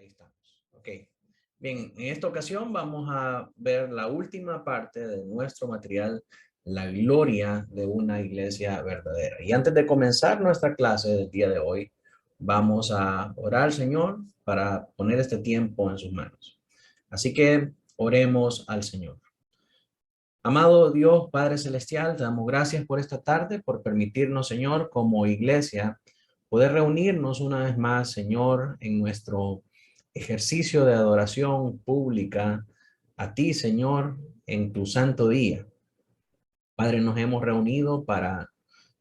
Ahí estamos. Ok. Bien, en esta ocasión vamos a ver la última parte de nuestro material, la gloria de una iglesia verdadera. Y antes de comenzar nuestra clase del día de hoy, vamos a orar al Señor para poner este tiempo en sus manos. Así que oremos al Señor. Amado Dios, Padre Celestial, te damos gracias por esta tarde, por permitirnos, Señor, como iglesia, poder reunirnos una vez más, Señor, en nuestro ejercicio de adoración pública a ti, Señor, en tu santo día. Padre, nos hemos reunido para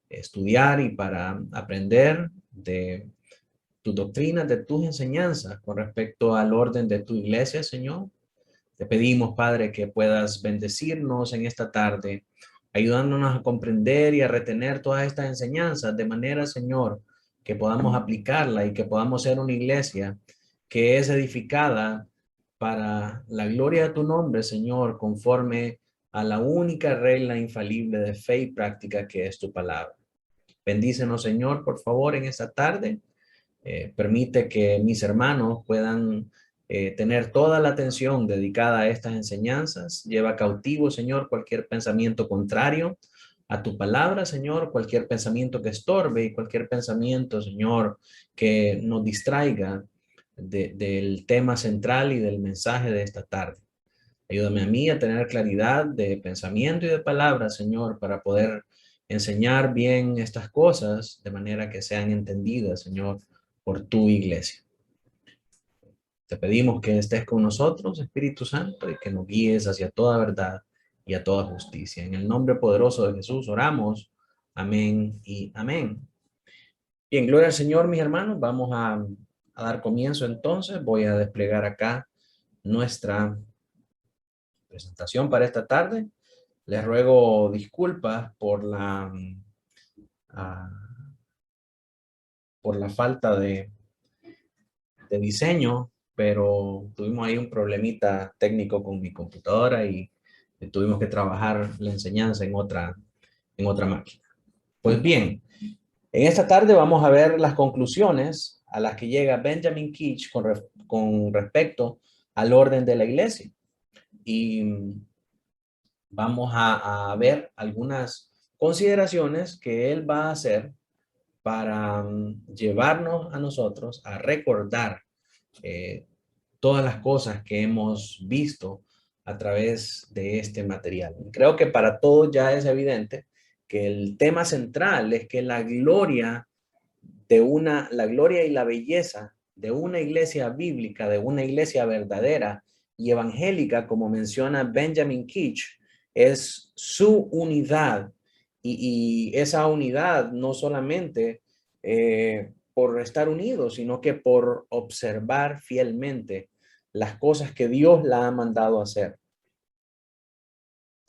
estudiar y para aprender de tu doctrina, de tus enseñanzas con respecto al orden de tu iglesia, Señor. Te pedimos, Padre, que puedas bendecirnos en esta tarde, ayudándonos a comprender y a retener todas estas enseñanzas de manera, Señor, que podamos aplicarla y que podamos ser una iglesia que es edificada para la gloria de tu nombre, Señor, conforme a la única regla infalible de fe y práctica que es tu palabra. Bendícenos, Señor, por favor, en esta tarde. Permite que mis hermanos puedan tener toda la atención dedicada a estas enseñanzas. Lleva cautivo, Señor, cualquier pensamiento contrario a tu palabra, Señor, cualquier pensamiento que estorbe y cualquier pensamiento, Señor, que nos distraiga del tema central y del mensaje de esta tarde. Ayúdame a mí a tener claridad de pensamiento y de palabra, Señor, para poder enseñar bien estas cosas de manera que sean entendidas, Señor, por tu iglesia. Te pedimos que estés con nosotros, Espíritu Santo, y que nos guíes hacia toda verdad y a toda justicia. En el nombre poderoso de Jesús oramos. Amén y amén. Bien, gloria al Señor, mis hermanos. Vamos a dar comienzo entonces. Voy a desplegar acá nuestra presentación para esta tarde. Les ruego disculpas ah, por la falta de diseño, pero tuvimos ahí un problemita técnico con mi computadora y tuvimos que trabajar la enseñanza en otra máquina. Pues bien, en esta tarde vamos a ver las conclusiones a las que llega Benjamin Keach con respecto al orden de la iglesia. Y vamos a ver algunas consideraciones que él va a hacer para llevarnos a nosotros a recordar todas las cosas que hemos visto a través de este material. Creo que para todos ya es evidente que el tema central es que la gloria la gloria y la belleza de una iglesia bíblica, de una iglesia verdadera y evangélica, como menciona Benjamin Keach, es su unidad. Y esa unidad no solamente por estar unidos, sino que por observar fielmente las cosas que Dios la ha mandado hacer.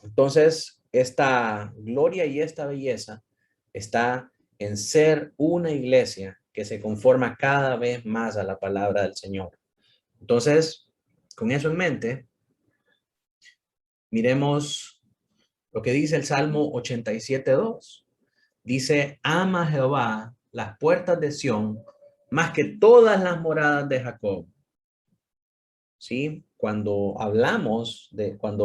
Entonces, esta gloria y esta belleza está en ser una iglesia que se conforma cada vez más a la palabra del Señor. Entonces, con eso en mente, miremos lo que dice el Salmo 87:2. Dice, ama a Jehová las puertas de Sión más que todas las moradas de Jacob. ¿Sí? Cuando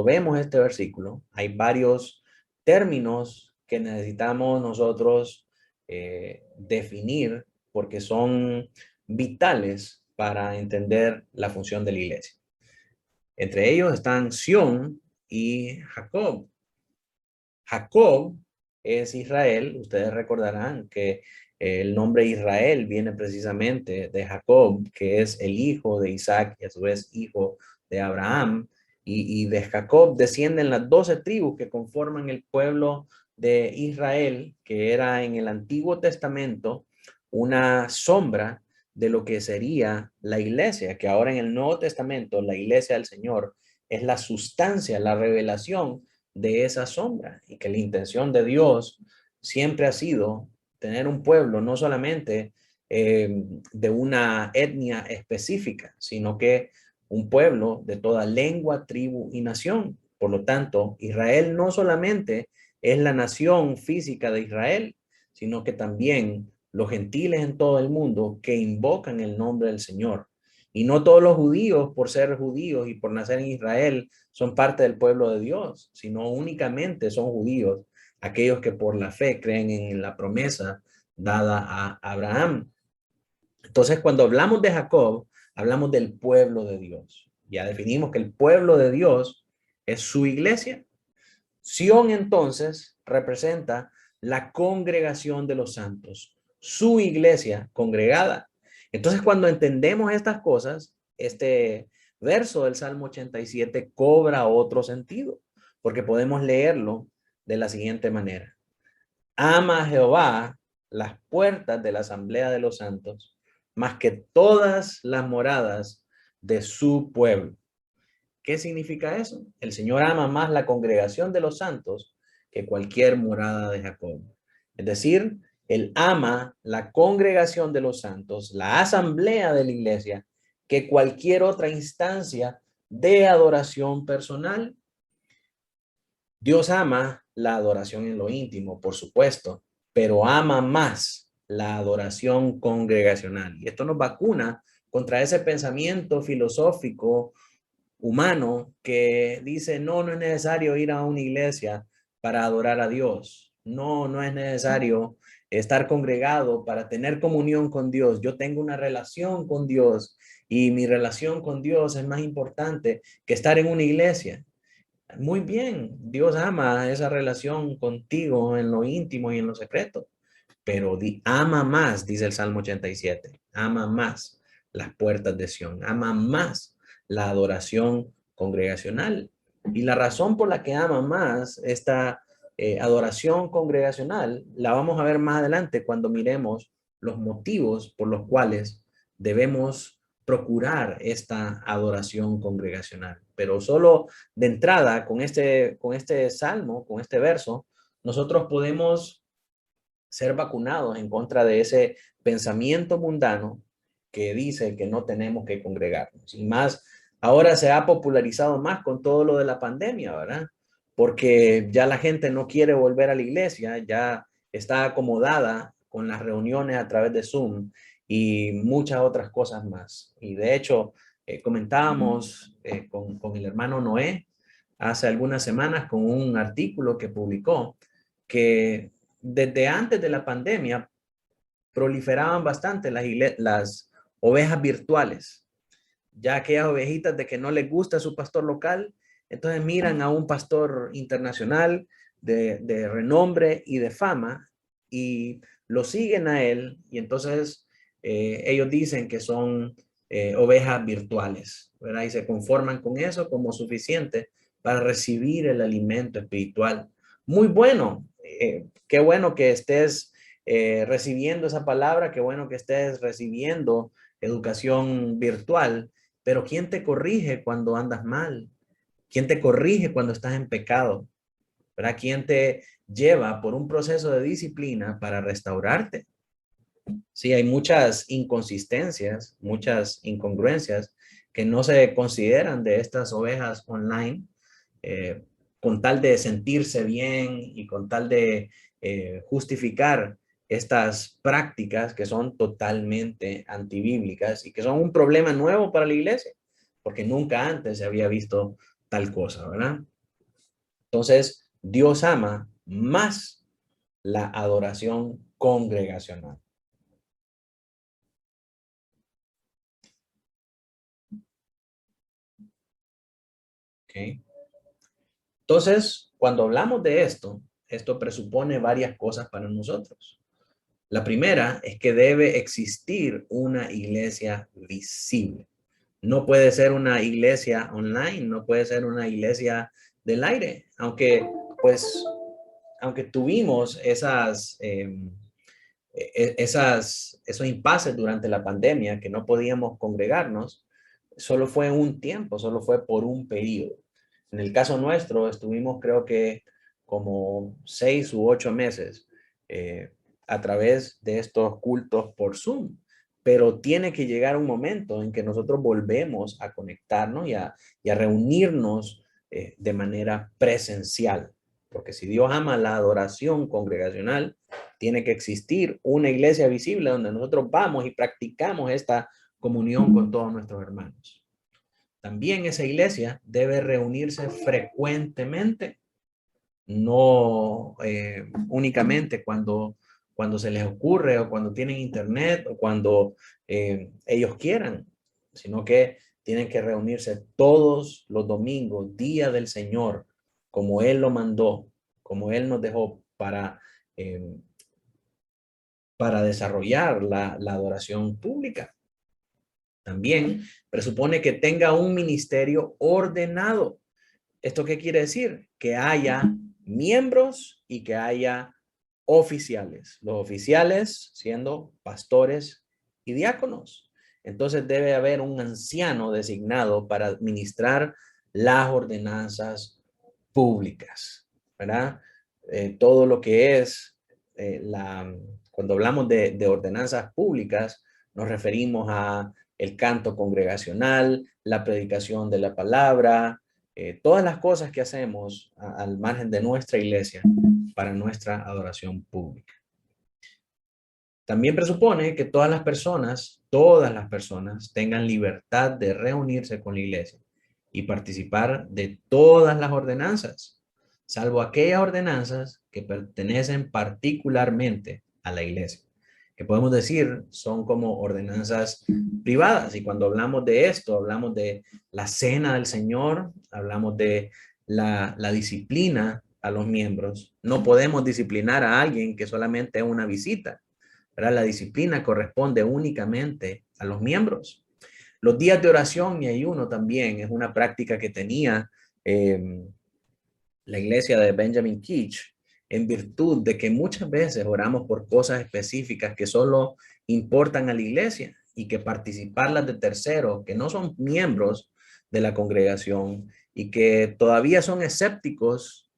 vemos este versículo, hay varios términos que necesitamos nosotros definir porque son vitales para entender la función de la iglesia. Entre ellos están Sión y Jacob. Jacob es Israel. Ustedes recordarán que el nombre Israel viene precisamente de Jacob, que es el hijo de Isaac y a su vez hijo de Abraham. Y de Jacob descienden las 12 tribus que conforman el pueblo de Israel, que era en el Antiguo Testamento una sombra de lo que sería la iglesia, que ahora en el Nuevo Testamento la iglesia del Señor es la sustancia, la revelación de esa sombra, y que la intención de Dios siempre ha sido tener un pueblo no solamente de una etnia específica, sino que un pueblo de toda lengua, tribu y nación. Por lo tanto, Israel no solamente es la nación física de Israel, sino que también los gentiles en todo el mundo que invocan el nombre del Señor. Y no todos los judíos, por ser judíos y por nacer en Israel, son parte del pueblo de Dios, sino únicamente son judíos aquellos que por la fe creen en la promesa dada a Abraham. Entonces, cuando hablamos de Jacob, hablamos del pueblo de Dios. Ya definimos que el pueblo de Dios es su iglesia. Sión entonces representa la congregación de los santos, su iglesia congregada. Entonces, cuando entendemos estas cosas, este verso del Salmo 87 cobra otro sentido, porque podemos leerlo de la siguiente manera. Ama a Jehová las puertas de la asamblea de los santos, más que todas las moradas de su pueblo. ¿Qué significa eso? El Señor ama más la congregación de los santos que cualquier morada de Jacob. Es decir, Él ama la congregación de los santos, la asamblea de la iglesia, que cualquier otra instancia de adoración personal. Dios ama la adoración en lo íntimo, por supuesto, pero ama más la adoración congregacional. Y esto nos vacuna contra ese pensamiento filosófico humano que dice, no, no es necesario ir a una iglesia para adorar a Dios. No, no es necesario estar congregado para tener comunión con Dios. Yo tengo una relación con Dios y mi relación con Dios es más importante que estar en una iglesia. Muy bien, Dios ama esa relación contigo en lo íntimo y en lo secreto, pero ama más, dice el Salmo 87, ama más las puertas de Sión, ama más la adoración congregacional. Y la razón por la que ama más esta adoración congregacional la vamos a ver más adelante cuando miremos los motivos por los cuales debemos procurar esta adoración congregacional. Pero solo de entrada, con este salmo, con este verso, nosotros podemos ser vacunados en contra de ese pensamiento mundano que dice que no tenemos que congregarnos. Y más, ahora se ha popularizado más con todo lo de la pandemia, ¿verdad? Porque ya la gente no quiere volver a la iglesia, ya está acomodada con las reuniones a través de Zoom y muchas otras cosas más. Y de hecho, comentábamos con el hermano Noé hace algunas semanas con un artículo que publicó que desde antes de la pandemia proliferaban bastante las ovejas virtuales, ya aquellas ovejitas de que no les gusta su pastor local, entonces miran a un pastor internacional de renombre y de fama y lo siguen a él y entonces ellos dicen que son ovejas virtuales, ¿verdad? Y se conforman con eso como suficiente para recibir el alimento espiritual. Muy bueno, qué bueno que estés recibiendo esa palabra, qué bueno que estés recibiendo educación virtual, pero ¿quién te corrige cuando andas mal? ¿Quién te corrige cuando estás en pecado? ¿Verdad? ¿Quién te lleva por un proceso de disciplina para restaurarte? Sí, hay muchas inconsistencias, muchas incongruencias que no se consideran de estas ovejas online, eh, con tal de sentirse bien y con tal de justificar estas prácticas que son totalmente antibíblicas y que son un problema nuevo para la iglesia, porque nunca antes se había visto tal cosa, ¿verdad? Entonces, Dios ama más la adoración congregacional. ¿Ok? Entonces, cuando hablamos de esto, esto presupone varias cosas para nosotros. La primera es que debe existir una iglesia visible. No puede ser una iglesia online, no puede ser una iglesia del aire, aunque pues, aunque tuvimos esos impases durante la pandemia que no podíamos congregarnos, solo fue un tiempo, solo fue por un periodo. En el caso nuestro, estuvimos creo que como 6 u 8 meses a través de estos cultos por Zoom, pero tiene que llegar un momento en que nosotros volvemos a conectarnos y a reunirnos de manera presencial, porque si Dios ama la adoración congregacional, tiene que existir una iglesia visible donde nosotros vamos y practicamos esta comunión con todos nuestros hermanos. También esa iglesia debe reunirse frecuentemente, no únicamente cuando se les ocurre o cuando tienen internet o cuando ellos quieran, sino que tienen que reunirse todos los domingos, día del Señor, como Él lo mandó, como Él nos dejó para desarrollar la adoración pública. También presupone que tenga un ministerio ordenado. ¿Esto qué quiere decir? Que haya miembros y que haya oficiales. Los oficiales siendo pastores y diáconos. Entonces debe haber un anciano designado para administrar las ordenanzas públicas, ¿verdad? Todo lo que es cuando hablamos de ordenanzas públicas, nos referimos a el canto congregacional, la predicación de la palabra, todas las cosas que hacemos al margen de nuestra iglesia para nuestra adoración pública. También presupone que todas las personas tengan libertad de reunirse con la iglesia y participar de todas las ordenanzas, salvo aquellas ordenanzas que pertenecen particularmente a la iglesia, que podemos decir son como ordenanzas privadas. Y cuando hablamos de esto, hablamos de la cena del Señor, hablamos de la disciplina a los miembros. No podemos disciplinar a alguien que solamente es una visita, ¿verdad? La disciplina corresponde únicamente a los miembros. Los días de oración y ayuno también es una práctica que tenía la iglesia de Benjamin Keach, en virtud de que muchas veces oramos por cosas específicas que solo importan a la iglesia y que participarlas de terceros que no son miembros de la congregación y que todavía son escépticos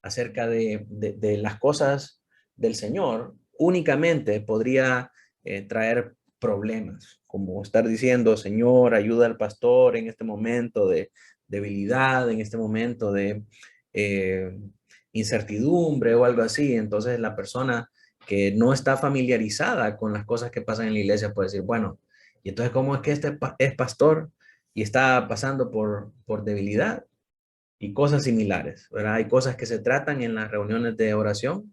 acerca de las cosas del Señor, únicamente podría traer problemas, como estar diciendo, Señor, ayuda al pastor en este momento de debilidad, en este momento de incertidumbre o algo así. Entonces la persona que no está familiarizada con las cosas que pasan en la iglesia puede decir, bueno, y entonces ¿cómo es que este es pastor y está pasando por debilidad? Y cosas similares, ¿verdad? Hay cosas que se tratan en las reuniones de oración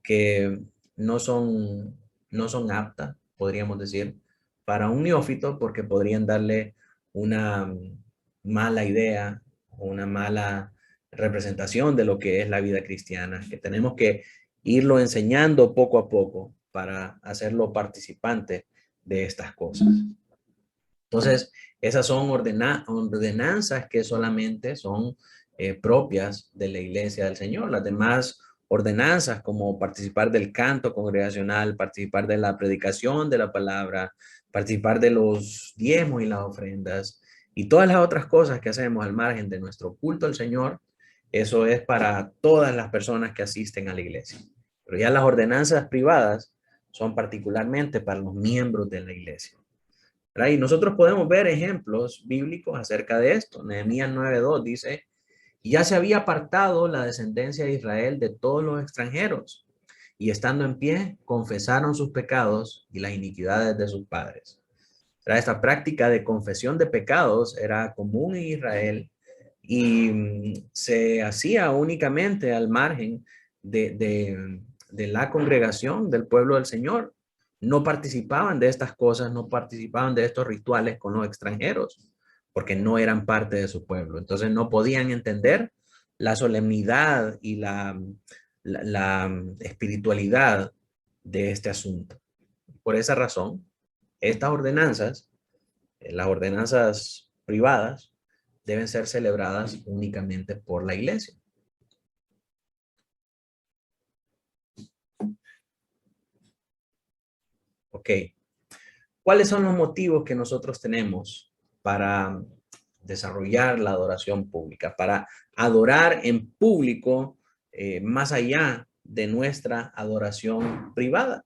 que no son, no son aptas, podríamos decir, para un neófito porque podrían darle una mala idea o una mala representación de lo que es la vida cristiana, que tenemos que irlo enseñando poco a poco para hacerlo participante de estas cosas. Entonces, esas son ordenanzas que solamente son propias de la iglesia del Señor. Las demás ordenanzas como participar del canto congregacional, participar de la predicación de la palabra, participar de los diezmos y las ofrendas y todas las otras cosas que hacemos al margen de nuestro culto al Señor, eso es para todas las personas que asisten a la iglesia. Pero ya las ordenanzas privadas son particularmente para los miembros de la iglesia. ¿Verdad? Y nosotros podemos ver ejemplos bíblicos acerca de esto. Nehemías 9:2 dice, y ya se había apartado la descendencia de Israel de todos los extranjeros, y estando en pie, confesaron sus pecados y las iniquidades de sus padres. ¿Verdad? Esta práctica de confesión de pecados era común en Israel y se hacía únicamente al margen de la congregación del pueblo del Señor. No participaban de estas cosas, no participaban de estos rituales con los extranjeros, porque no eran parte de su pueblo. Entonces no podían entender la solemnidad y la espiritualidad de este asunto. Por esa razón, estas ordenanzas, las ordenanzas privadas, deben ser celebradas únicamente por la iglesia. Ok. ¿Cuáles son los motivos que nosotros tenemos para desarrollar la adoración pública, para adorar en público más allá de nuestra adoración privada?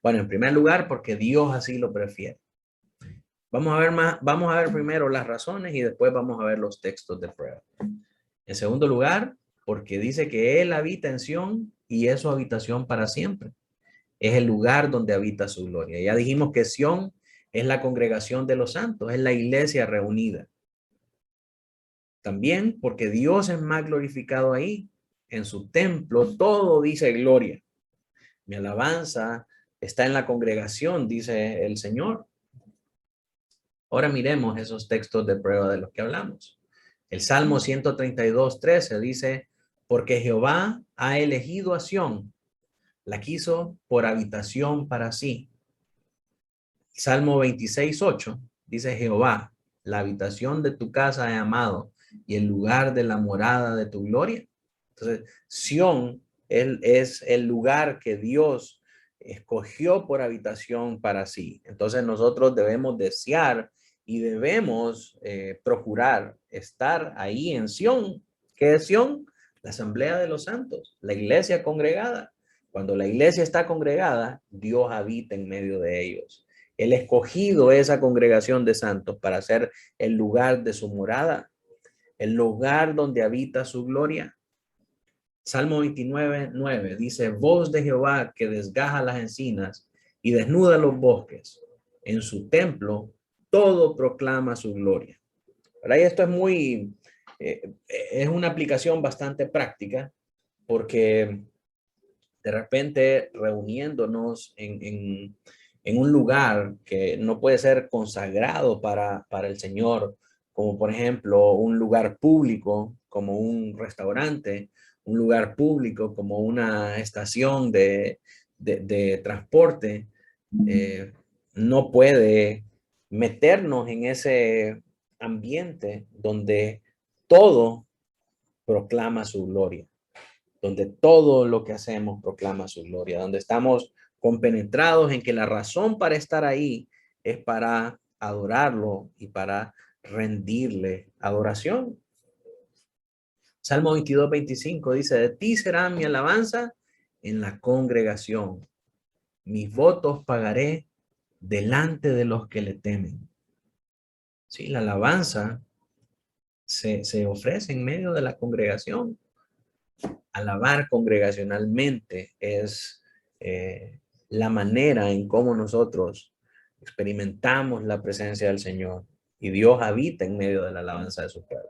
Bueno, en primer lugar, porque Dios así lo prefiere. Vamos a ver primero las razones y después vamos a ver los textos de prueba. En segundo lugar, porque dice que Él habita en Sión y es su habitación para siempre. Es el lugar donde habita su gloria. Ya dijimos que Sión es la congregación de los santos, es la iglesia reunida. También porque Dios es más glorificado ahí. En su templo todo dice gloria. Mi alabanza está en la congregación, dice el Señor. Ahora miremos esos textos de prueba de los que hablamos. El Salmo 132:13 dice, porque Jehová ha elegido a Sión, la quiso por habitación para sí. Salmo 26:8 dice, Jehová, la habitación de tu casa he amado y el lugar de la morada de tu gloria. Entonces, Sión es el lugar que Dios escogió por habitación para sí. Entonces, nosotros debemos desear y debemos procurar estar ahí en Sión. ¿Qué es Sión? La asamblea de los santos, la iglesia congregada. Cuando la iglesia está congregada, Dios habita en medio de ellos. Él ha escogido esa congregación de santos para ser el lugar de su morada, el lugar donde habita su gloria. Salmo 29:9 dice, voz de Jehová que desgaja las encinas y desnuda los bosques. En su templo todo proclama su gloria. Ahora, esto es es una aplicación bastante práctica porque de repente reuniéndonos en un lugar que no puede ser consagrado para el Señor, como por ejemplo un lugar público, como un restaurante, un lugar público, como una estación de transporte, eh, no puede meternos en ese ambiente donde todo proclama su gloria, donde todo lo que hacemos proclama su gloria, donde estamos compenetrados en que la razón para estar ahí es para adorarlo y para rendirle adoración. Salmo 22:25 dice, de ti será mi alabanza en la congregación. Mis votos pagaré delante de los que le temen. Sí, la alabanza se ofrece en medio de la congregación. Alabar congregacionalmente es la manera en cómo nosotros experimentamos la presencia del Señor y Dios habita en medio de la alabanza de su pueblo.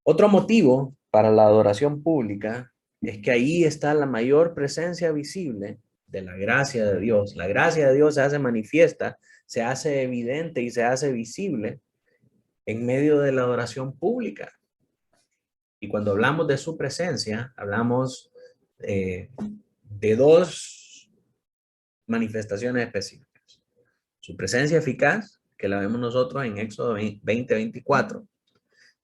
Otro motivo para la adoración pública es que ahí está la mayor presencia visible de la gracia de Dios. La gracia de Dios se hace manifiesta, se hace evidente y se hace visible en medio de la adoración pública. Y cuando hablamos de su presencia, hablamos de dos manifestaciones específicas. Su presencia eficaz, que la vemos nosotros en Éxodo 20:24.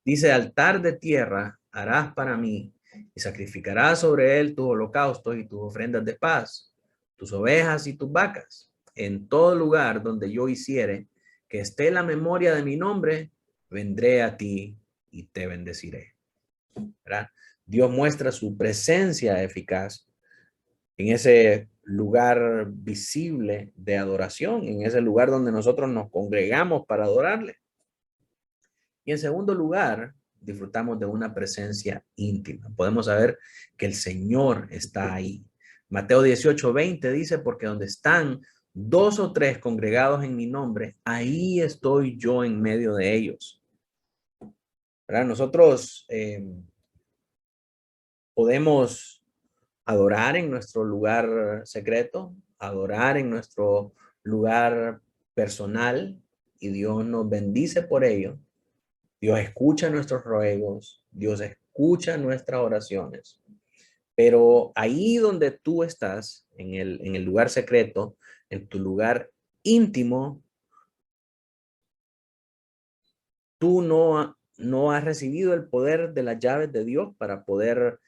Dice, altar de tierra harás para mí y sacrificarás sobre él tus holocaustos y tus ofrendas de paz, tus ovejas y tus vacas. En todo lugar donde yo hiciere que esté la memoria de mi nombre, vendré a ti y te bendeciré. ¿Verdad? Dios muestra su presencia eficaz en ese lugar visible de adoración, en ese lugar donde nosotros nos congregamos para adorarle. Y en segundo lugar, disfrutamos de una presencia íntima. Podemos saber que el Señor está ahí. Mateo 18:20 dice, porque donde están dos o tres congregados en mi nombre, ahí estoy yo en medio de ellos. ¿Verdad? Nosotros podemos adorar en nuestro lugar secreto, adorar en nuestro lugar personal y Dios nos bendice por ello. Dios escucha nuestros ruegos, Dios escucha nuestras oraciones. Pero ahí donde tú estás, en el lugar secreto, en tu lugar íntimo, tú no has recibido el poder de las llaves de Dios para poder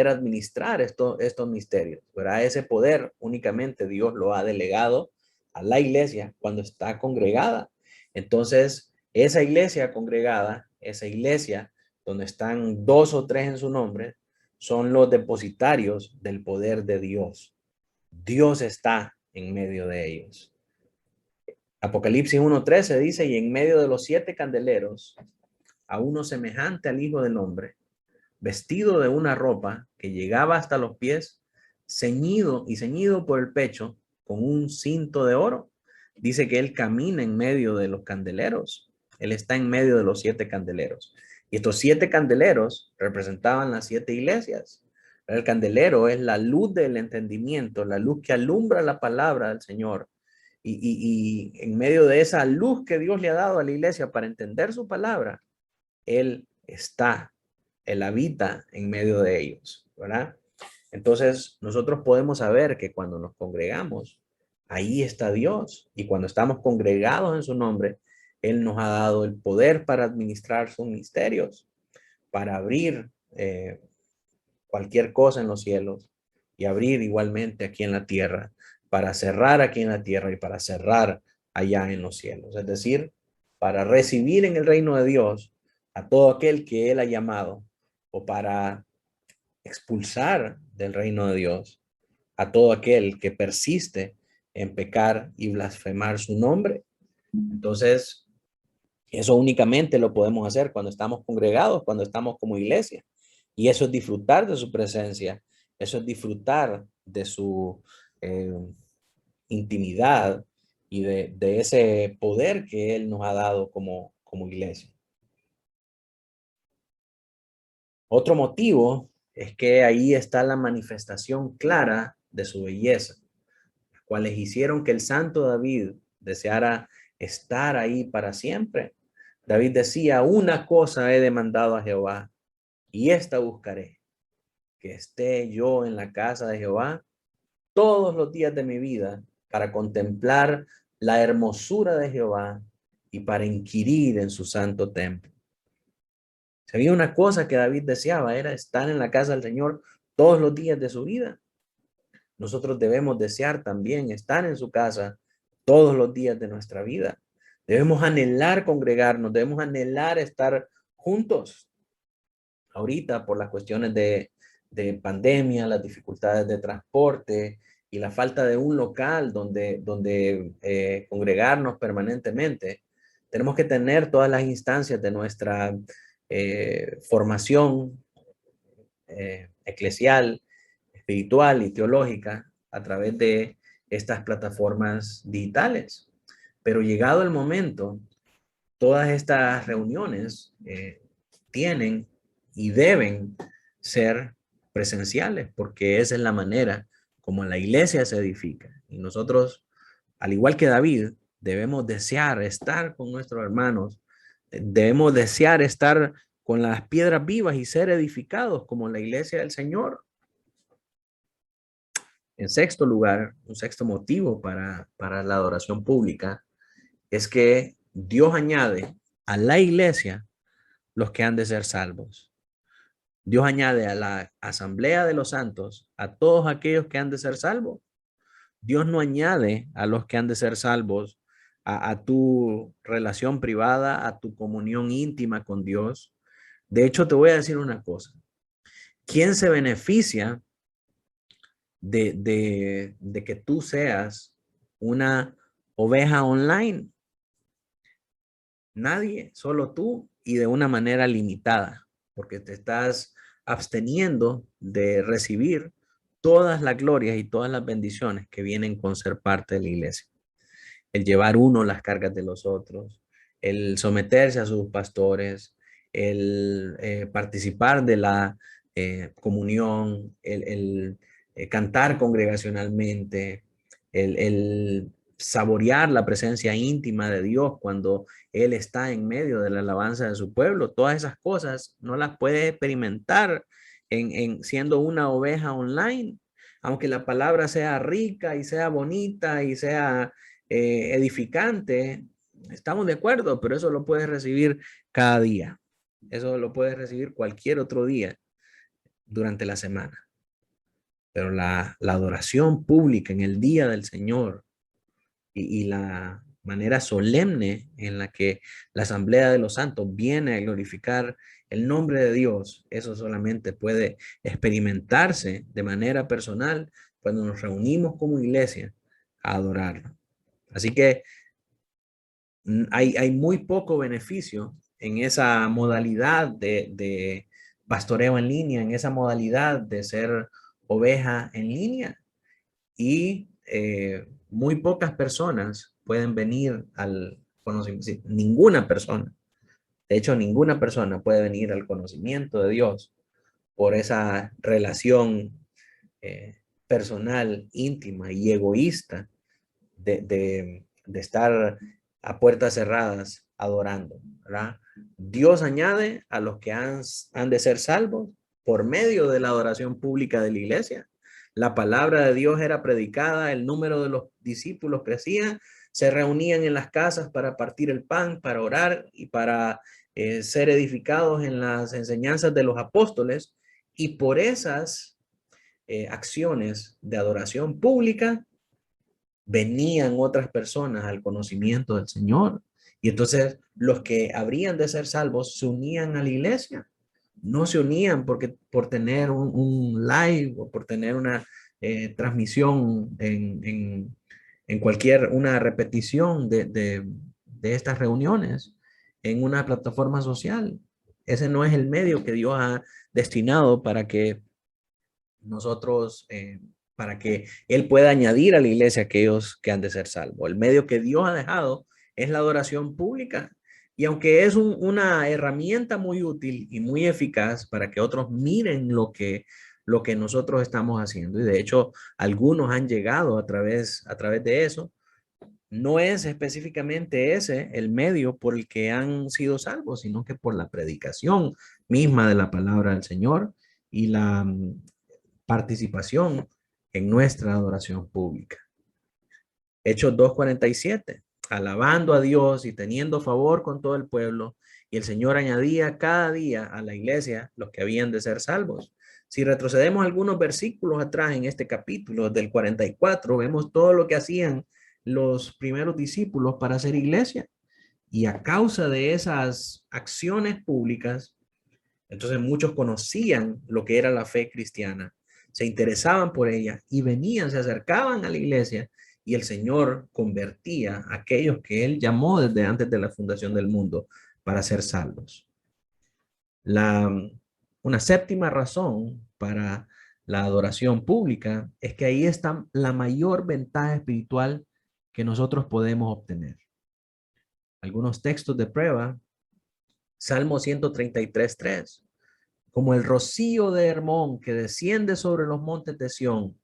administrar estos misterios, ¿verdad? Ese poder únicamente Dios lo ha delegado a la iglesia cuando está congregada. Entonces, esa iglesia congregada, esa iglesia donde están dos o tres en su nombre, son los depositarios del poder de Dios. Dios está en medio de ellos. Apocalipsis 1:13 dice, y en medio de los 7 candeleros, a uno semejante al Hijo del Hombre, vestido de una ropa que llegaba hasta los pies, ceñido y ceñido por el pecho con un cinto de oro. Dice que él camina en medio de los candeleros. Él está en medio de los 7 candeleros. Y estos 7 candeleros representaban las 7 iglesias. El candelero es la luz del entendimiento, la luz que alumbra la palabra del Señor. Y en medio de esa luz que Dios le ha dado a la iglesia para entender su palabra, Él está, Él habita en medio de ellos, ¿verdad? Entonces, nosotros podemos saber que cuando nos congregamos, ahí está Dios. Y cuando estamos congregados en su nombre, Él nos ha dado el poder para administrar sus misterios, para abrir cualquier cosa en los cielos y abrir igualmente aquí en la tierra, para cerrar aquí en la tierra y para cerrar allá en los cielos. Es decir, para recibir en el reino de Dios a todo aquel que Él ha llamado o para expulsar del reino de Dios a todo aquel que persiste en pecar y blasfemar su nombre. Entonces, eso únicamente lo podemos hacer cuando estamos congregados, cuando estamos como iglesia. Y eso es disfrutar de su presencia, eso es disfrutar de su eh, intimidad y de ese poder que Él nos ha dado como iglesia. Otro motivo es que ahí está la manifestación clara de su belleza, las cuales hicieron que el santo David deseara estar ahí para siempre. David decía, una cosa he demandado a Jehová y esta buscaré, que esté yo en la casa de Jehová todos los días de mi vida para contemplar la hermosura de Jehová y para inquirir en su santo templo. Si había una cosa que David deseaba, era estar en la casa del Señor todos los días de su vida. Nosotros debemos desear también estar en su casa todos los días de nuestra vida. Debemos anhelar congregarnos, debemos anhelar estar juntos. Ahorita, por las cuestiones de pandemia, las dificultades de transporte y la falta de un local donde congregarnos permanentemente, tenemos que tener todas las instancias de nuestra formación eclesial, espiritual y teológica a través de estas plataformas digitales. Pero llegado el momento, todas estas reuniones tienen y deben ser presenciales, porque esa es la manera como la iglesia se edifica. Y nosotros, al igual que David, debemos desear estar con nuestros hermanos, debemos desear estar con las piedras vivas y ser edificados como la iglesia del Señor. En sexto lugar, un sexto motivo para la adoración pública es que Dios añade a la iglesia los que han de ser salvos. Dios añade a la asamblea de los santos a todos aquellos que han de ser salvos. Dios no añade a los que han de ser salvos a tu relación privada, a tu comunión íntima con Dios. De hecho, te voy a decir una cosa. ¿Quién se beneficia de que tú seas una oveja online? Nadie, solo tú y de una manera limitada, porque te estás absteniendo de recibir todas las glorias y todas las bendiciones que vienen con ser parte de la iglesia. El llevar uno las cargas de los otros, el someterse a sus pastores, el participar de la comunión, el cantar congregacionalmente, el saborear la presencia íntima de Dios cuando Él está en medio de la alabanza de su pueblo. Todas esas cosas no las puedes experimentar siendo una oveja online, aunque la palabra sea rica y sea bonita y sea edificante, estamos de acuerdo, pero eso lo puedes recibir cada día. Eso lo puedes recibir cualquier otro día durante la semana. Pero la adoración pública en el día del Señor y la manera solemne en la que la Asamblea de los Santos viene a glorificar el nombre de Dios, eso solamente puede experimentarse de manera personal cuando nos reunimos como iglesia a adorarlo. Así que hay muy poco beneficio en esa modalidad de pastoreo en línea, en esa modalidad de ser oveja en línea y muy pocas personas pueden venir al conocimiento, sí, ninguna persona, de hecho ninguna persona puede venir al conocimiento de Dios por esa relación personal, íntima y egoísta de estar a puertas cerradas adorando, ¿verdad? Dios añade a los que han de ser salvos por medio de la adoración pública de la iglesia. La palabra de Dios era predicada, el número de los discípulos crecía, se reunían en las casas para partir el pan, para orar y para ser edificados en las enseñanzas de los apóstoles. Y por esas acciones de adoración pública, venían otras personas al conocimiento del Señor. Y entonces los que habrían de ser salvos se unían a la iglesia. No se unían porque, por tener un live o por tener una transmisión en cualquier, una repetición de estas reuniones en una plataforma social. Ese no es el medio que Dios ha destinado para que nosotros, para que Él pueda añadir a la iglesia aquellos que han de ser salvos. El medio que Dios ha dejado es la adoración pública. Y aunque es una herramienta muy útil y muy eficaz para que otros miren lo que nosotros estamos haciendo, y de hecho algunos han llegado a través de eso, no es específicamente ese el medio por el que han sido salvos, sino que por la predicación misma de la palabra del Señor y la participación en nuestra adoración pública. Hechos 2:47, alabando a Dios y teniendo favor con todo el pueblo, y el Señor añadía cada día a la iglesia los que habían de ser salvos. Si retrocedemos algunos versículos atrás en este capítulo del 44, vemos todo lo que hacían los primeros discípulos para hacer iglesia. Y a causa de esas acciones públicas, entonces muchos conocían lo que era la fe cristiana, se interesaban por ella y venían, se acercaban a la iglesia y el Señor convertía a aquellos que Él llamó desde antes de la fundación del mundo para ser salvos. La, una séptima razón para la adoración pública es que ahí está la mayor ventaja espiritual que nosotros podemos obtener. Algunos textos de prueba, Salmo 133:3. Como el rocío de Hermón que desciende sobre los montes de Sión,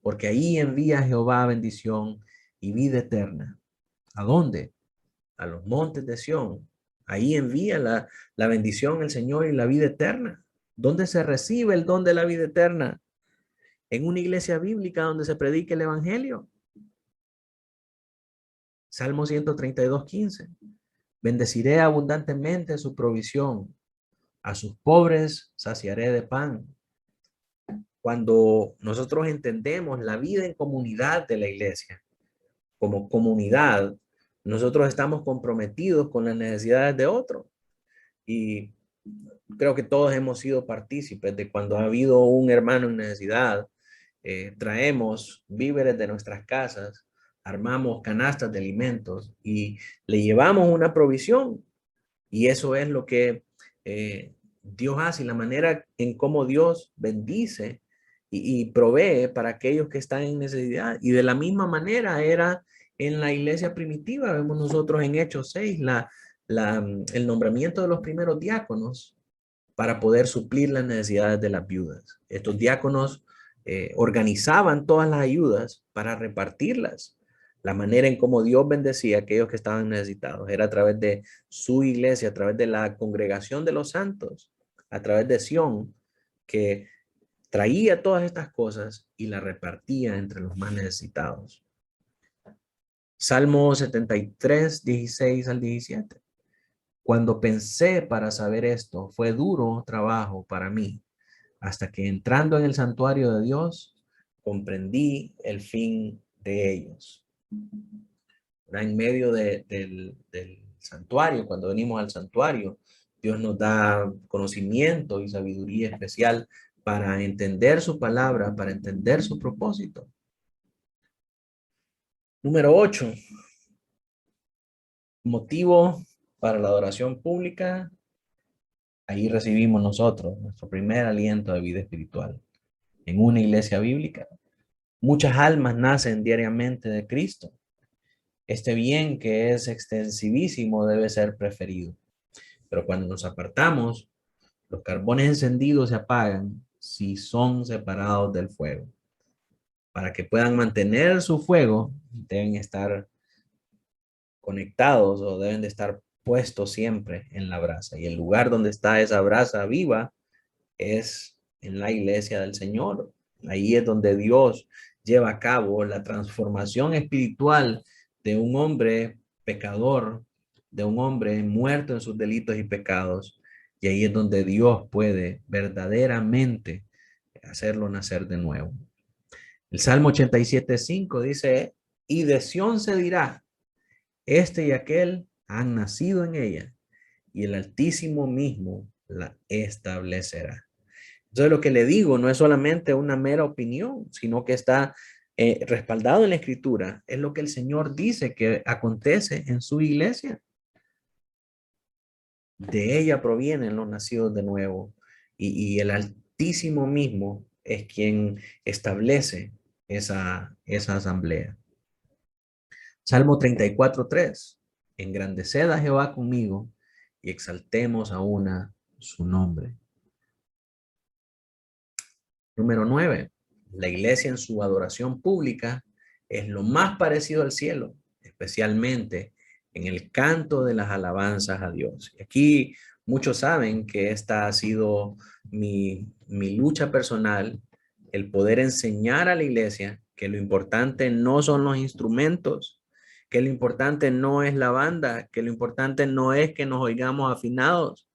porque ahí envía Jehová bendición y vida eterna. ¿A dónde? A los montes de Sión. Ahí envía la bendición el Señor y la vida eterna. ¿Dónde se recibe el don de la vida eterna? En una iglesia bíblica donde se predique el evangelio. Salmo 132:15. Bendeciré abundantemente su provisión. A sus pobres saciaré de pan. Cuando nosotros entendemos la vida en comunidad de la iglesia, como comunidad, nosotros estamos comprometidos con las necesidades de otros. Y creo que todos hemos sido partícipes de cuando ha habido un hermano en necesidad, traemos víveres de nuestras casas, armamos canastas de alimentos y le llevamos una provisión. Y eso es lo que Dios hace y la manera en cómo Dios bendice y provee para aquellos que están en necesidad. Y de la misma manera era en la iglesia primitiva. Vemos nosotros en Hechos 6 el nombramiento de los primeros diáconos para poder suplir las necesidades de las viudas. Estos diáconos organizaban todas las ayudas para repartirlas. La manera en cómo Dios bendecía a aquellos que estaban necesitados era a través de su iglesia, a través de la congregación de los santos, a través de Sión, que traía todas estas cosas y las repartía entre los más necesitados. Salmo 73:16-17. Cuando pensé para saber esto, fue duro trabajo para mí, hasta que entrando en el santuario de Dios, comprendí el fin de ellos. En medio del santuario, cuando venimos al santuario, Dios nos da conocimiento y sabiduría especial para entender su palabra, para entender su propósito. Número 8. Motivo para la adoración pública. Ahí recibimos nosotros nuestro primer aliento de vida espiritual. en una iglesia bíblica. Muchas almas nacen diariamente de Cristo. Este bien que es extensivísimo debe ser preferido. Pero cuando nos apartamos, los carbones encendidos se apagan si son separados del fuego. Para que puedan mantener su fuego, deben estar conectados o deben de estar puestos siempre en la brasa. Y el lugar donde está esa brasa viva es en la iglesia del Señor. Ahí es donde Dios lleva a cabo la transformación espiritual de un hombre pecador, de un hombre muerto en sus delitos y pecados. Y ahí es donde Dios puede verdaderamente hacerlo nacer de nuevo. El Salmo 87:5 dice, y de Sión se dirá, este y aquel han nacido en ella, y el Altísimo mismo la establecerá. Entonces lo que le digo no es solamente una mera opinión, sino que está respaldado en la Escritura. Es lo que el Señor dice que acontece en su iglesia. De ella provienen los nacidos de nuevo y el Altísimo mismo es quien establece esa asamblea. Salmo 34:3. Engrandeced a Jehová conmigo y exaltemos a una su nombre. Número 9. La iglesia en su adoración pública es lo más parecido al cielo, especialmente en el canto de las alabanzas a Dios. Y aquí muchos saben que esta ha sido mi lucha personal, el poder enseñar a la iglesia que lo importante no son los instrumentos, que lo importante no es la banda, que lo importante no es que nos oigamos afinados,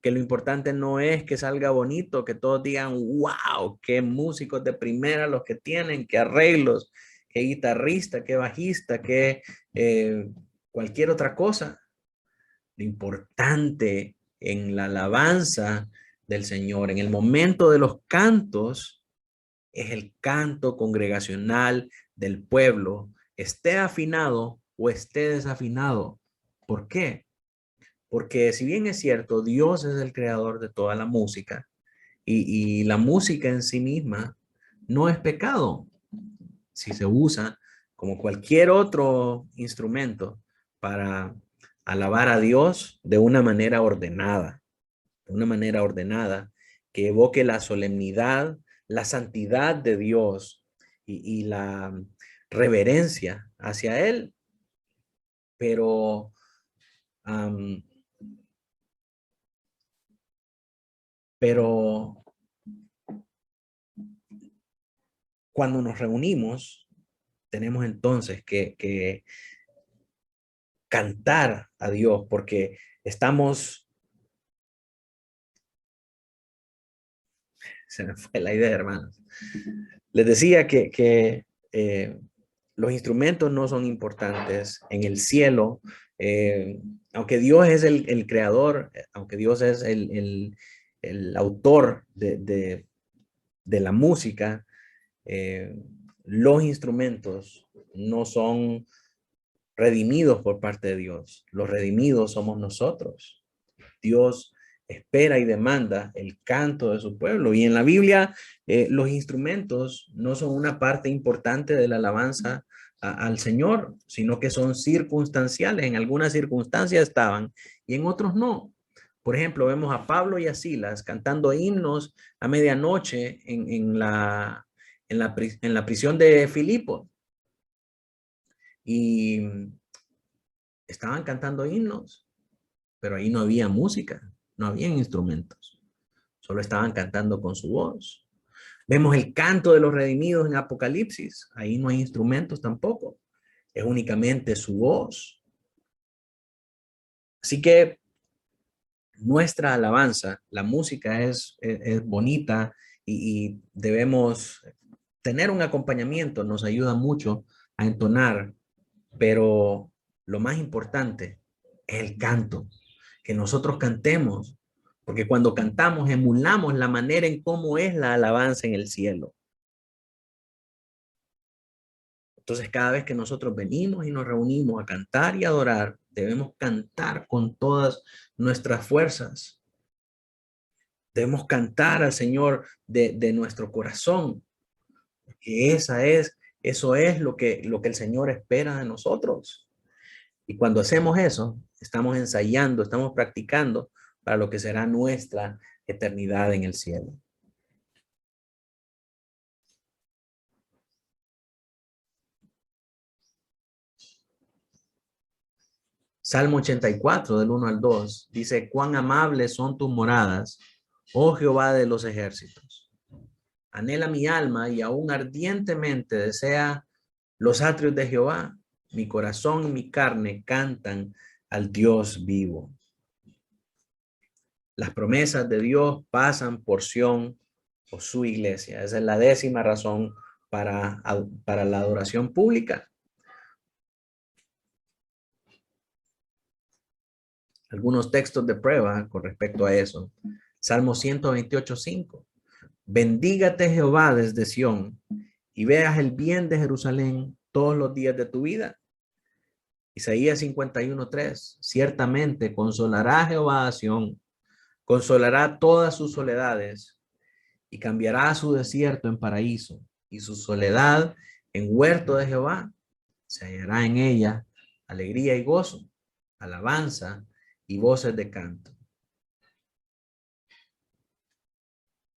que lo importante no es que salga bonito, que todos digan, wow, qué músicos de primera los que tienen, qué arreglos, qué guitarrista, qué bajista, qué cualquier otra cosa. Lo importante en la alabanza del Señor, en el momento de los cantos, es el canto congregacional del pueblo, esté afinado o esté desafinado. ¿Por qué? Porque si bien es cierto, Dios es el creador de toda la música y la música en sí misma no es pecado si se usa como cualquier otro instrumento para alabar a Dios de una manera ordenada que evoque la solemnidad, la santidad de Dios y la reverencia hacia Él. Pero um, pero cuando nos reunimos, tenemos entonces que cantar a Dios porque estamos, se me fue la idea, hermanos. Les decía que los instrumentos no son importantes en el cielo, aunque Dios es el creador, aunque Dios es el autor de la música, los instrumentos no son redimidos por parte de Dios. Los redimidos somos nosotros. Dios espera y demanda el canto de su pueblo. Y en la Biblia, los instrumentos no son una parte importante de la alabanza al Señor, sino que son circunstanciales. En algunas circunstancias estaban y en otros no. Por ejemplo, vemos a Pablo y a Silas cantando himnos a medianoche en la prisión de Filipo. Y estaban cantando himnos, pero ahí no había música, no había instrumentos, solo estaban cantando con su voz. Vemos el canto de los redimidos en Apocalipsis, ahí no hay instrumentos tampoco, es únicamente su voz. Así que nuestra alabanza, la música es bonita y debemos tener un acompañamiento, nos ayuda mucho a entonar, pero lo más importante es el canto, que nosotros cantemos, porque cuando cantamos emulamos la manera en cómo es la alabanza en el cielo. Entonces, cada vez que nosotros venimos y nos reunimos a cantar y adorar, debemos cantar con todas nuestras fuerzas. Debemos cantar al Señor de nuestro corazón. Que eso es lo que el Señor espera de nosotros. Y cuando hacemos eso, estamos ensayando, estamos practicando para lo que será nuestra eternidad en el cielo. Salmo 84, del 1 al 2, dice: cuán amables son tus moradas, oh Jehová de los ejércitos. Anhela mi alma y aún ardientemente desea los atrios de Jehová. Mi corazón y mi carne cantan al Dios vivo. Las promesas de Dios pasan por Sión o su iglesia. Esa es la 10ª razón para la adoración pública. Algunos textos de prueba con respecto a eso. Salmo 128:5. Bendígate Jehová desde Sión y veas el bien de Jerusalén todos los días de tu vida. Isaías 51:3. Ciertamente consolará Jehová a Sión, consolará todas sus soledades y cambiará su desierto en paraíso y su soledad en huerto de Jehová. Se hallará en ella alegría y gozo, alabanza y voces de canto.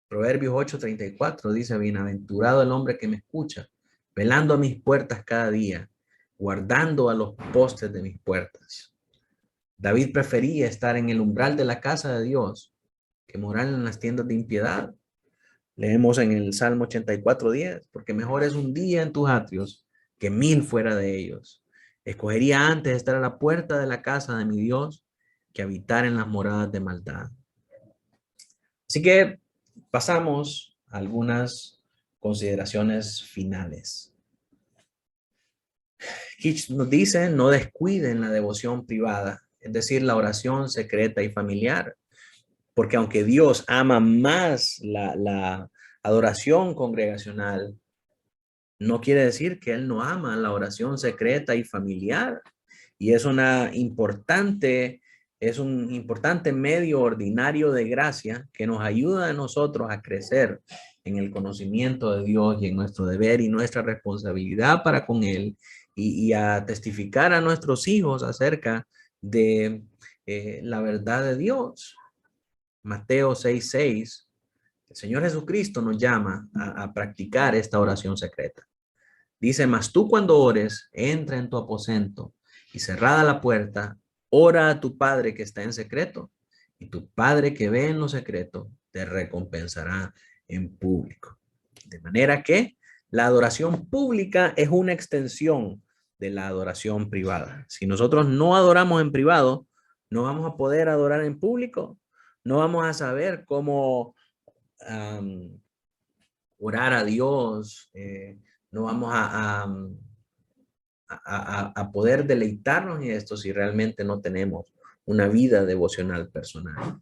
Proverbios 8:34 dice: bienaventurado el hombre que me escucha, velando a mis puertas cada día, guardando a los postes de mis puertas. David prefería estar en el umbral de la casa de Dios que morar en las tiendas de impiedad. Leemos en el Salmo 84:10, porque mejor es un día en tus atrios que 1000 fuera de ellos. Escogería antes estar a la puerta de la casa de mi Dios que habitar en las moradas de maldad. Así que pasamos a algunas consideraciones finales. Kitch nos dice: no descuiden la devoción privada, es decir, la oración secreta y familiar, porque aunque Dios ama más la adoración congregacional, no quiere decir que Él no ama la oración secreta y familiar. Y es es un importante medio ordinario de gracia que nos ayuda a nosotros a crecer en el conocimiento de Dios y en nuestro deber y nuestra responsabilidad para con Él, y a testificar a nuestros hijos acerca de la verdad de Dios. Mateo 6:6, el Señor Jesucristo nos llama a practicar esta oración secreta. Dice: mas tú cuando ores, entra en tu aposento y cerrada la puerta, ora a tu Padre que está en secreto, y tu Padre que ve en lo secreto te recompensará en público. De manera que la adoración pública es una extensión de la adoración privada. Si nosotros no adoramos en privado, no vamos a poder adorar en público. No vamos a saber cómo orar a Dios. No vamos a poder deleitarnos en esto si realmente no tenemos una vida devocional personal.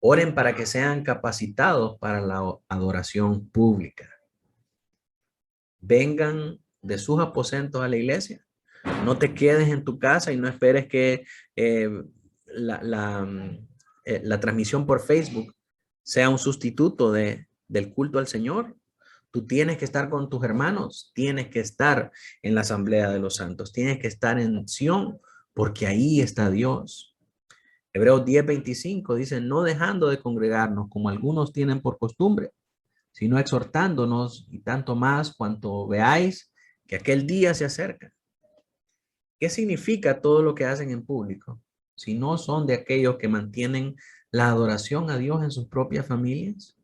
Oren para que sean capacitados para la adoración pública. Vengan de sus aposentos a la iglesia. No te quedes en tu casa y no esperes que la transmisión por Facebook sea un sustituto del culto al Señor. Tú tienes que estar con tus hermanos, tienes que estar en la asamblea de los santos, tienes que estar en Sión, porque ahí está Dios. Hebreos 10:25 dice: no dejando de congregarnos como algunos tienen por costumbre, sino exhortándonos, y tanto más cuanto veáis que aquel día se acerca. ¿Qué significa todo lo que hacen en público? Si no son de aquellos que mantienen la adoración a Dios en sus propias familias.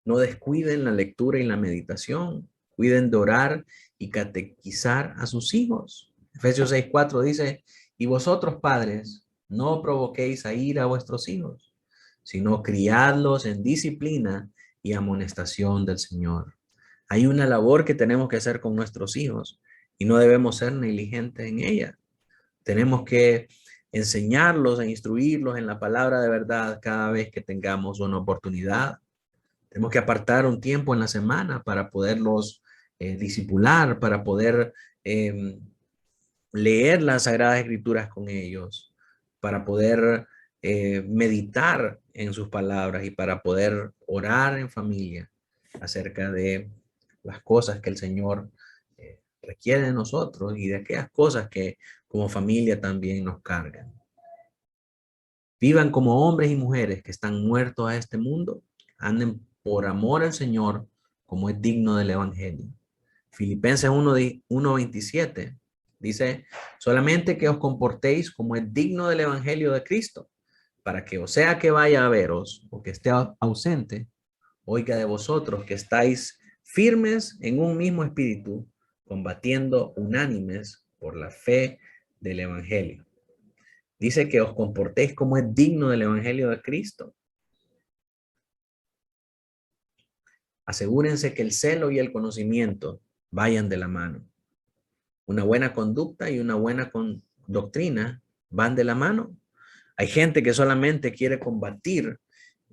No descuiden la lectura y la meditación. Cuiden de orar y catequizar a sus hijos. Efesios 6:4 dice: y vosotros, padres, no provoquéis a ira a vuestros hijos, sino criadlos en disciplina y amonestación del Señor. Hay una labor que tenemos que hacer con nuestros hijos y no debemos ser negligentes en ella. Tenemos que enseñarlos e instruirlos en la palabra de verdad cada vez que tengamos una oportunidad. Tenemos que apartar un tiempo en la semana para poderlos discipular, para poder leer las Sagradas Escrituras con ellos, para poder meditar en sus palabras y para poder orar en familia acerca de las cosas que el Señor requiere de nosotros y de aquellas cosas que como familia también nos cargan. Vivan como hombres y mujeres que están muertos a este mundo, anden por amor al Señor como es digno del Evangelio. Filipenses 1:27 dice, solamente que os comportéis como es digno del Evangelio de Cristo, para que o sea que vaya a veros o que esté ausente, oiga de vosotros que estáis firmes en un mismo espíritu, combatiendo unánimes por la fe del Evangelio. Dice que os comportéis como es digno del Evangelio de Cristo. Asegúrense que el celo y el conocimiento vayan de la mano. Una buena conducta y una buena doctrina van de la mano. Hay gente que solamente quiere combatir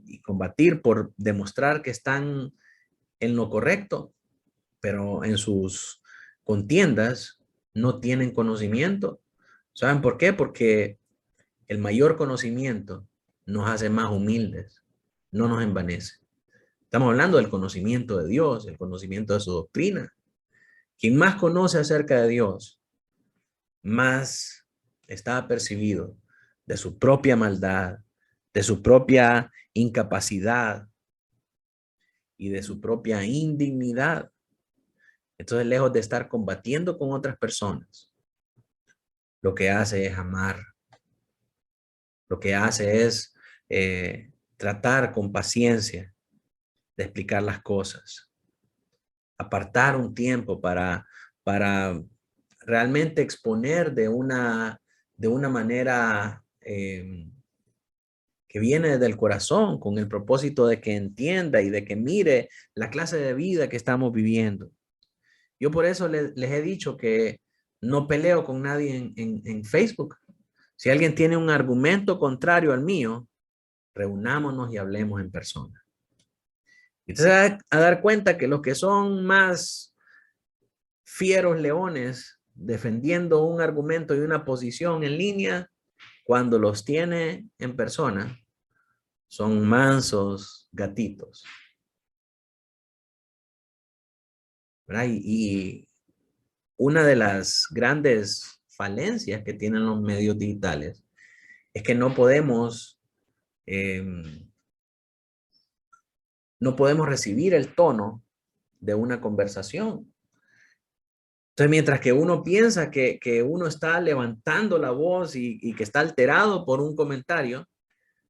y combatir por demostrar que están en lo correcto, pero en sus contiendas no tienen conocimiento. ¿Saben por qué? Porque el mayor conocimiento nos hace más humildes, no nos envanece. Estamos hablando del conocimiento de Dios, el conocimiento de su doctrina. Quien más conoce acerca de Dios, más está apercibido de su propia maldad, de su propia incapacidad y de su propia indignidad. Entonces, lejos de estar combatiendo con otras personas, lo que hace es amar, lo que hace es tratar con paciencia de explicar las cosas, apartar un tiempo para realmente exponer de una manera que viene del corazón, con el propósito de que entienda y de que mire la clase de vida que estamos viviendo. Yo por eso les he dicho que no peleo con nadie en Facebook. Si alguien tiene un argumento contrario al mío, reunámonos y hablemos en persona. Y te vas a dar cuenta que los que son más fieros leones defendiendo un argumento y una posición en línea, cuando los tiene en persona, son mansos gatitos. ¿Verdad? Y una de las grandes falencias que tienen los medios digitales es que no podemos recibir el tono de una conversación. Entonces, mientras que uno piensa que uno está levantando la voz y que está alterado por un comentario,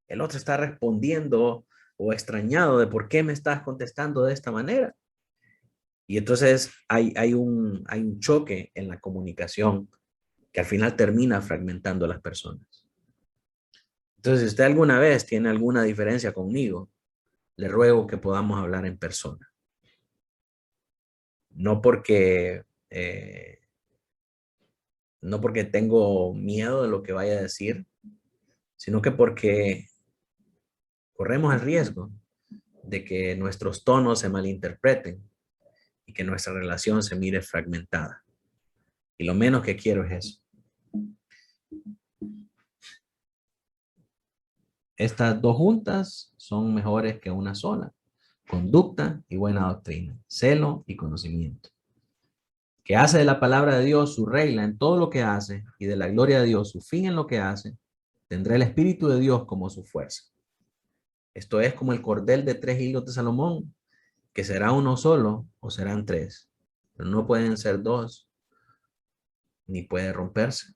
el otro está respondiendo o extrañado de por qué me estás contestando de esta manera. Y entonces hay un choque en la comunicación que al final termina fragmentando a las personas. Entonces, si usted alguna vez tiene alguna diferencia conmigo, le ruego que podamos hablar en persona. No porque, no porque tengo miedo de lo que vaya a decir, sino que porque corremos el riesgo de que nuestros tonos se malinterpreten y que nuestra relación se mire fragmentada. Y lo menos que quiero es eso. Estas dos juntas son mejores que una sola. Conducta y buena doctrina, celo y conocimiento. Que hace de la palabra de Dios su regla en todo lo que hace y de la gloria de Dios su fin en lo que hace, tendrá el Espíritu de Dios como su fuerza. Esto es como el cordel de 3 hilos de Salomón, que será uno solo o serán 3, pero no pueden ser 2, ni puede romperse.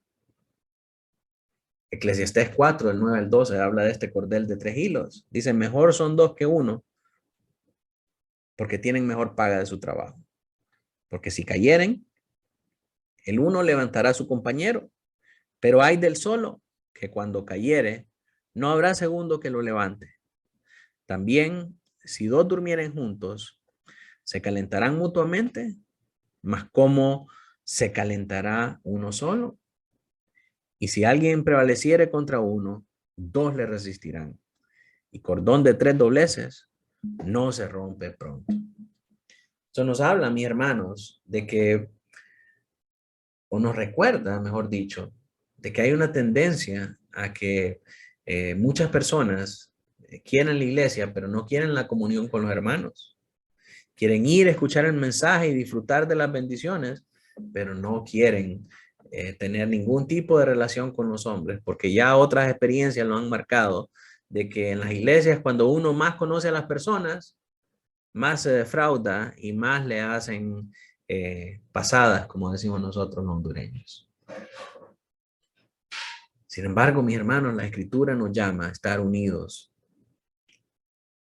Eclesiastés 4, del 9 al 12, habla de este cordel de 3 hilos. Dice, mejor son 2 que 1, porque tienen mejor paga de su trabajo. Porque si cayeren, el uno levantará a su compañero, pero hay del solo, que cuando cayere, no habrá segundo que lo levante. También, si 2 durmieren juntos, se calentarán mutuamente, mas ¿cómo se calentará uno solo? Y si alguien prevaleciere contra uno, 2 le resistirán. Y cordón de 3 dobleces no se rompe pronto. Eso nos habla, mis hermanos, de que, o nos recuerda, mejor dicho, de que hay una tendencia a que muchas personas quieren la iglesia, pero no quieren la comunión con los hermanos. Quieren ir, escuchar el mensaje y disfrutar de las bendiciones, pero no quieren tener ningún tipo de relación con los hombres, porque ya otras experiencias lo han marcado, de que en las iglesias cuando uno más conoce a las personas, más se defrauda y más le hacen pasadas, como decimos nosotros los hondureños. Sin embargo, mis hermanos, la Escritura nos llama a estar unidos,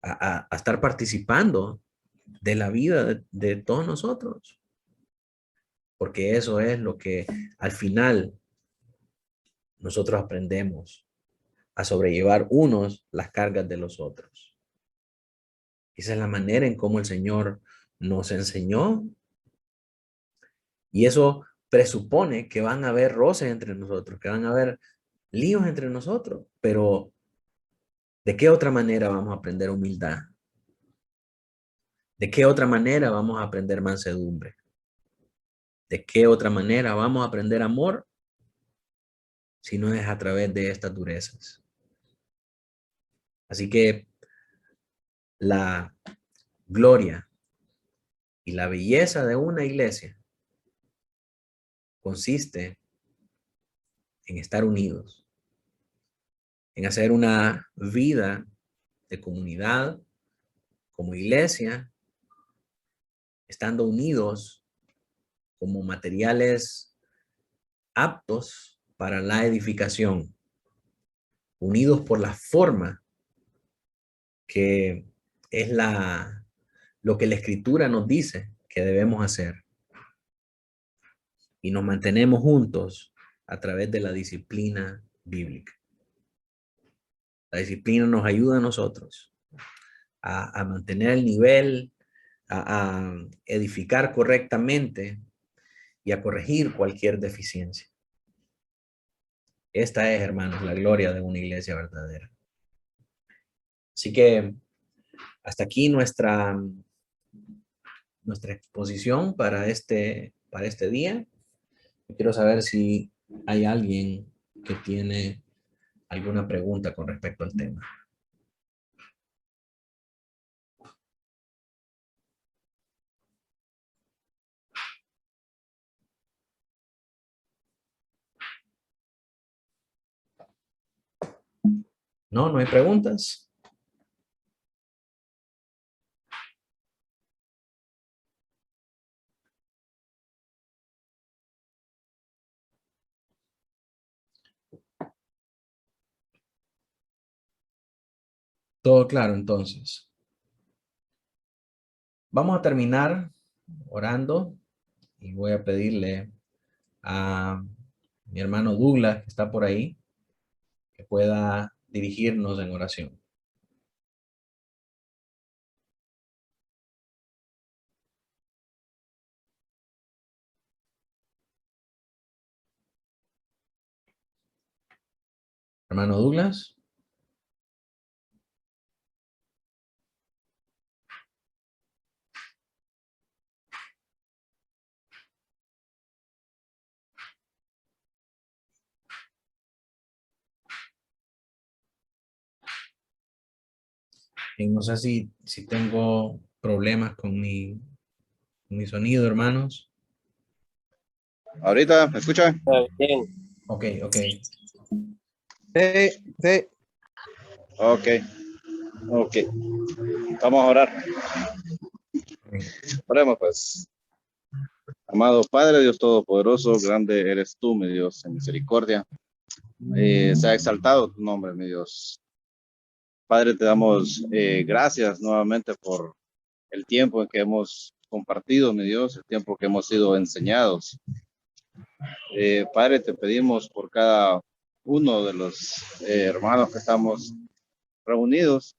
a estar participando de la vida de todos nosotros, porque eso es lo que al final nosotros aprendemos a sobrellevar unos las cargas de los otros. Esa es la manera en cómo el Señor nos enseñó, y eso presupone que van a haber roces entre nosotros, que van a haber líos entre nosotros, pero ¿de qué otra manera vamos a aprender humildad? ¿De qué otra manera vamos a aprender mansedumbre? ¿De qué otra manera vamos a aprender amor si no es a través de estas durezas? Así que la gloria y la belleza de una iglesia consiste en estar unidos, en hacer una vida de comunidad como iglesia, estando unidos como materiales aptos para la edificación, unidos por la forma que es lo que la Escritura nos dice que debemos hacer, y nos mantenemos juntos a través de la disciplina bíblica. La disciplina nos ayuda a nosotros a mantener el nivel, a edificar correctamente y a corregir cualquier deficiencia. Esta es, hermanos, la gloria de una iglesia verdadera. Así que hasta aquí nuestra exposición para este día. Quiero saber si hay alguien que tiene alguna pregunta con respecto al tema. No, no hay preguntas. Todo claro, entonces. Vamos a terminar orando y voy a pedirle a mi hermano Douglas, que está por ahí, que pueda dirigirnos en oración. Hermano Douglas. Y no sé si tengo problemas con mi sonido, hermanos. Ahorita, ¿me escuchan? Bien. Ok, ok. Sí, sí. Ok, ok. Vamos a orar. Oremos pues. Amado Padre, Dios Todopoderoso, grande eres tú, mi Dios, en misericordia. Sea exaltado tu nombre, mi Dios. Padre, te damos gracias nuevamente por el tiempo en que hemos compartido, mi Dios, el tiempo que hemos sido enseñados. Padre, te pedimos por cada uno de los hermanos que estamos reunidos,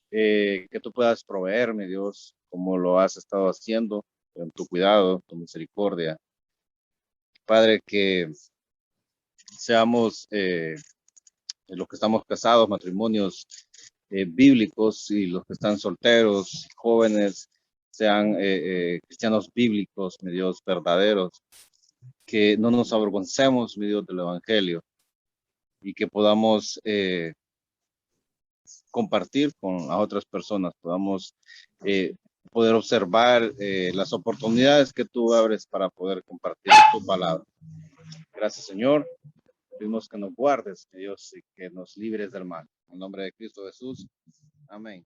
que tú puedas proveer, mi Dios, como lo has estado haciendo, con tu cuidado, tu misericordia. Padre, que seamos los que estamos casados, matrimonios bíblicos, y los que están solteros, jóvenes, sean cristianos bíblicos, mi Dios, verdaderos, que no nos avergoncemos, mi Dios, del Evangelio, y que podamos compartir con las otras personas, podamos poder observar las oportunidades que tú abres para poder compartir tu palabra. Gracias, Señor. Pedimos que nos guardes, Dios, y que nos libres del mal. En nombre de Cristo Jesús. Amén.